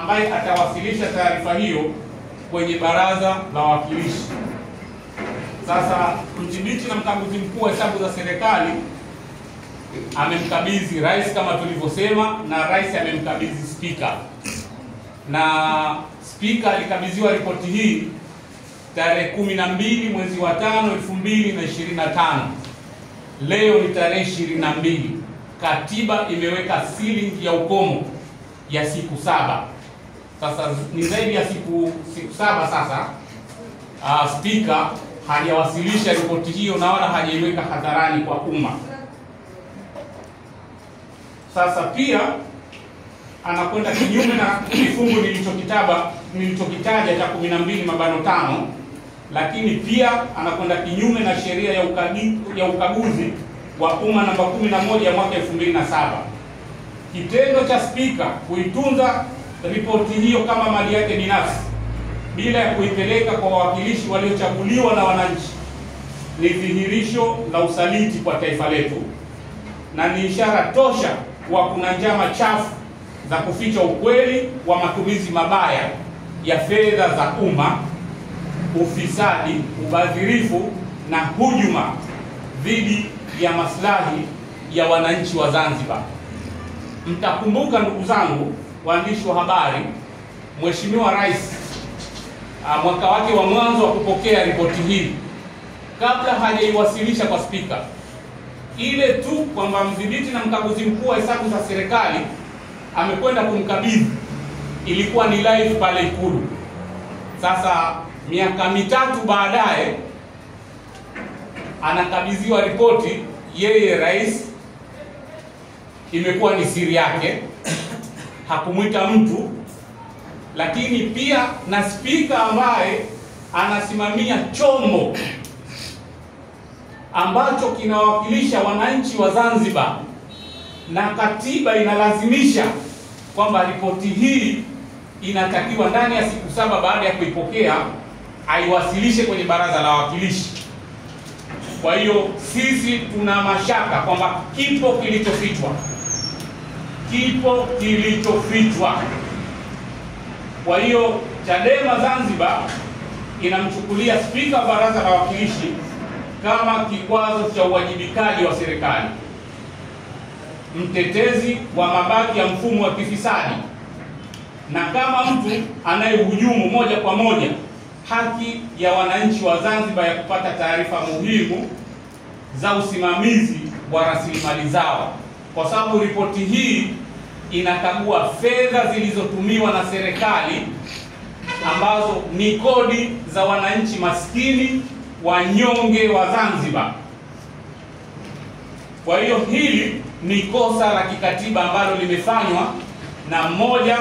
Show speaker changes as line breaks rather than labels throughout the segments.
ambaye atawasilisha taarifa hiyo kwenye Baraza la Wawakilishi. Sasa mdhibiti na mkaguzi mkuu wa hesabu za serikali amemkabidhi rais kama tulivyosema, na rais amemkabidhi spika, na spika alikabidhiwa ripoti hii tarehe 12 mwezi wa 5 2025. Leo ni tarehe 22. Katiba imeweka ceiling ya ukomo ya siku 7. Sasa ni zaidi ya siku 7 sasa. Spika hajawasilisha ripoti hiyo na wala hajaiweka hadharani kwa umma. Sasa pia anakwenda kinyume na kifungu nilichokitaja cha 12(5), lakini pia anakwenda kinyume na sheria ya ukaguzi wa umma namba 11 ya mwaka 2007. Kitendo cha spika kuitunza ripoti hiyo kama mali yake binafsi bila ya kuipeleka kwa wawakilishi waliochaguliwa na wananchi ni dhihirisho la usaliti kwa taifa letu, na ni ishara tosha kuwa kuna njama chafu za kuficha ukweli wa matumizi mabaya ya fedha za umma, ufisadi, ubadhirifu na hujuma dhidi ya maslahi ya wananchi wa Zanzibar. Mtakumbuka ndugu zangu waandishi wa habari, Mheshimiwa Rais mwaka wake wa mwanzo wa kupokea ripoti hii, kabla hajaiwasilisha kwa spika, ile tu kwamba mdhibiti na mkaguzi mkuu wa hesabu za serikali amekwenda kumkabidhi, ilikuwa ni live pale Ikulu. Sasa miaka 3 baadaye anakabidhiwa ripoti yeye rais, imekuwa ni siri yake, hakumwita mtu, lakini pia na spika ambaye anasimamia chombo ambacho kinawakilisha wananchi wa Zanzibar, na katiba inalazimisha kwamba ripoti hii inatakiwa ndani ya siku 7 baada ya kuipokea aiwasilishe kwenye Baraza la Wawakilishi. Kwa hiyo sisi tuna mashaka kwamba kipo kilichofichwa. Kwa hiyo Chadema Zanzibar inamchukulia spika wa Baraza la Wawakilishi kama kikwazo cha uwajibikaji wa serikali, mtetezi wa mabaki ya mfumo wa kifisadi, na kama mtu anayehujumu moja kwa moja haki ya wananchi wa Zanzibar ya kupata taarifa muhimu za usimamizi wa rasilimali zao, kwa sababu ripoti hii inakagua fedha zilizotumiwa na serikali ambazo ni kodi za wananchi maskini wanyonge wa Zanzibar. Kwa hiyo hili ni kosa la kikatiba ambalo limefanywa na mmoja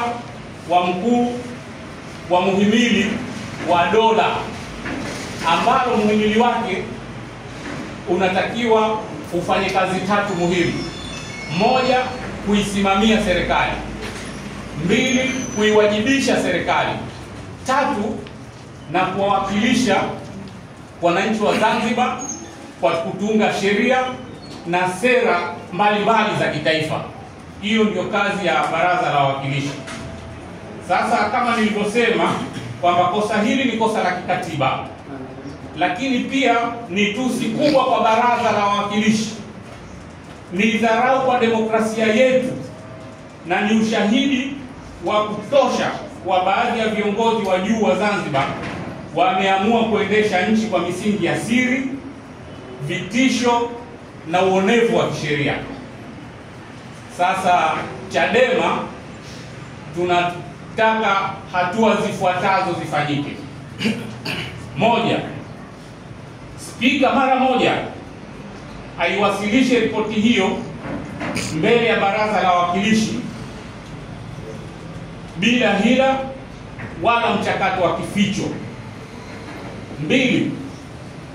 wa mkuu wa muhimili wa dola, ambalo muhimili wake unatakiwa ufanye kazi 3 muhimu: 1, kuisimamia serikali; 2, kuiwajibisha serikali; 3, na kuwawakilisha wananchi wa Zanzibar kwa kutunga sheria na sera mbalimbali za kitaifa. Hiyo ndio kazi ya Baraza la Wawakilishi. Sasa kama nilivyosema kwamba kosa hili ni kosa la kikatiba, lakini pia ni tusi kubwa kwa Baraza la Wawakilishi, ni dharau kwa demokrasia yetu, na ni ushahidi wa kutosha kwa baadhi ya viongozi wa juu wa Zanzibar wameamua kuendesha nchi kwa misingi ya siri, vitisho na uonevu wa kisheria. Sasa Chadema tunataka hatua zifuatazo zifanyike. 1, spika mara moja aiwasilishe ripoti hiyo mbele ya Baraza la Wawakilishi bila hila wala mchakato wa kificho. 2,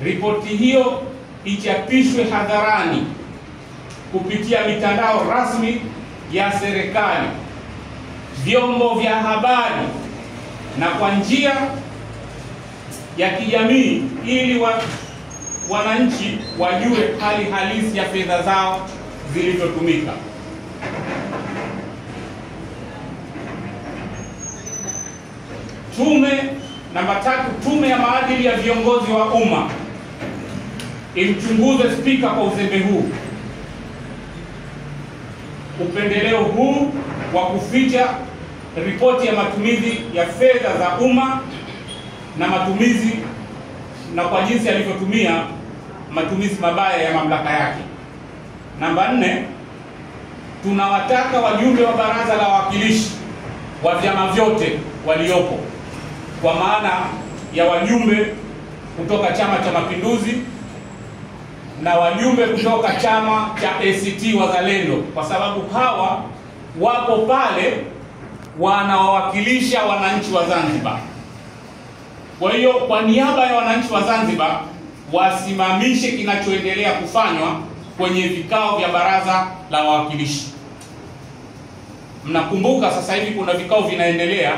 ripoti hiyo ichapishwe hadharani kupitia mitandao rasmi ya serikali, vyombo vya habari na kwa njia ya kijamii, ili wananchi wajue hali halisi ya fedha zao zilivyotumika. Namba 3, tume ya maadili ya viongozi wa umma imchunguze spika kwa uzembe huu, upendeleo huu wa kuficha ripoti ya matumizi ya fedha za umma na matumizi na kwa jinsi alivyotumia matumizi mabaya ya mamlaka yake. Namba 4, tunawataka wajumbe wa baraza la wawakilishi wa vyama vyote waliopo, kwa maana ya wajumbe kutoka Chama cha Mapinduzi na wajumbe kutoka chama cha ACT Wazalendo, kwa sababu hawa wapo pale wanawawakilisha wananchi wa Zanzibar. Kwa hiyo kwa niaba ya wananchi wa Zanzibar wasimamishe kinachoendelea kufanywa kwenye vikao vya baraza la wawakilishi. Mnakumbuka sasa hivi kuna vikao vinaendelea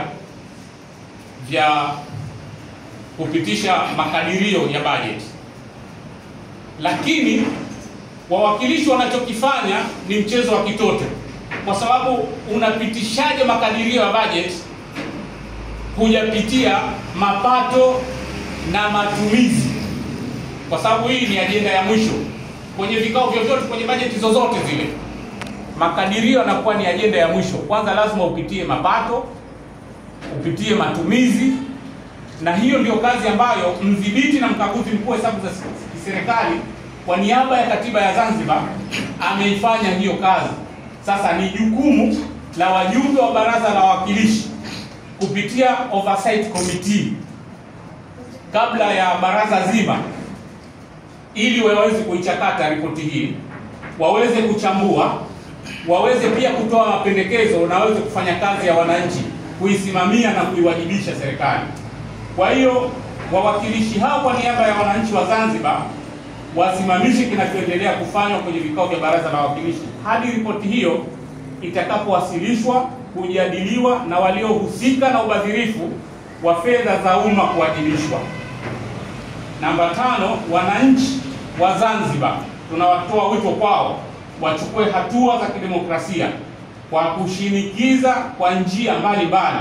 vya kupitisha makadirio ya bajeti, lakini wawakilishi wanachokifanya ni mchezo wa kitoto, kwa sababu unapitishaje makadirio ya bajeti hujapitia mapato na matumizi? Kwa sababu hii ni ajenda ya mwisho kwenye vikao vyovyote, kwenye bajeti zozote zile, makadirio yanakuwa ni ajenda ya mwisho. Kwanza lazima upitie mapato, upitie matumizi, na hiyo ndio kazi ambayo mdhibiti na mkaguzi mkuu wa hesabu za serikali kwa niaba ya katiba ya Zanzibar ameifanya hiyo kazi. Sasa ni jukumu la wajumbe wa baraza la wawakilishi kupitia oversight committee kabla ya baraza zima, ili waweze kuichakata ripoti hii, waweze kuchambua, waweze pia kutoa mapendekezo na waweze kufanya kazi ya wananchi, kuisimamia na kuiwajibisha serikali. Kwa hiyo wawakilishi hao kwa niaba ya wananchi wa Zanzibar wasimamishe kinachoendelea kufanywa kwenye vikao vya baraza la wawakilishi hadi ripoti hiyo itakapowasilishwa, kujadiliwa na waliohusika na ubadhirifu wa fedha za umma kuwajibishwa. Namba 5, wananchi wa Zanzibar tunawatoa wito kwao wachukue hatua za kidemokrasia kwa kushinikiza kwa njia mbalimbali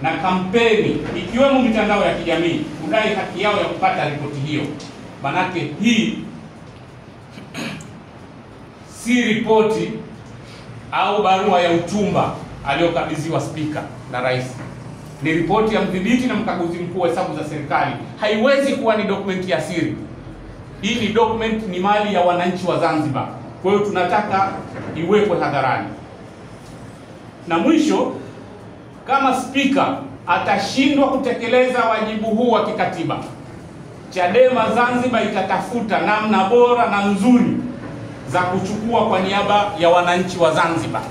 na kampeni, ikiwemo mitandao ya kijamii, kudai haki yao ya kupata ripoti hiyo. Manake hii si ripoti au barua ya utumba aliyokabidhiwa spika na rais. Ni ripoti ya mdhibiti na mkaguzi mkuu wa hesabu za serikali. Haiwezi kuwa ni dokumenti ya siri. Hii ni document, ni mali ya wananchi wa Zanzibar. Kwa hiyo tunataka iwekwe hadharani. Na mwisho, kama spika atashindwa kutekeleza wajibu huu wa kikatiba, Chadema Zanzibar itatafuta namna bora na nzuri za kuchukua kwa niaba ya wananchi wa Zanzibar.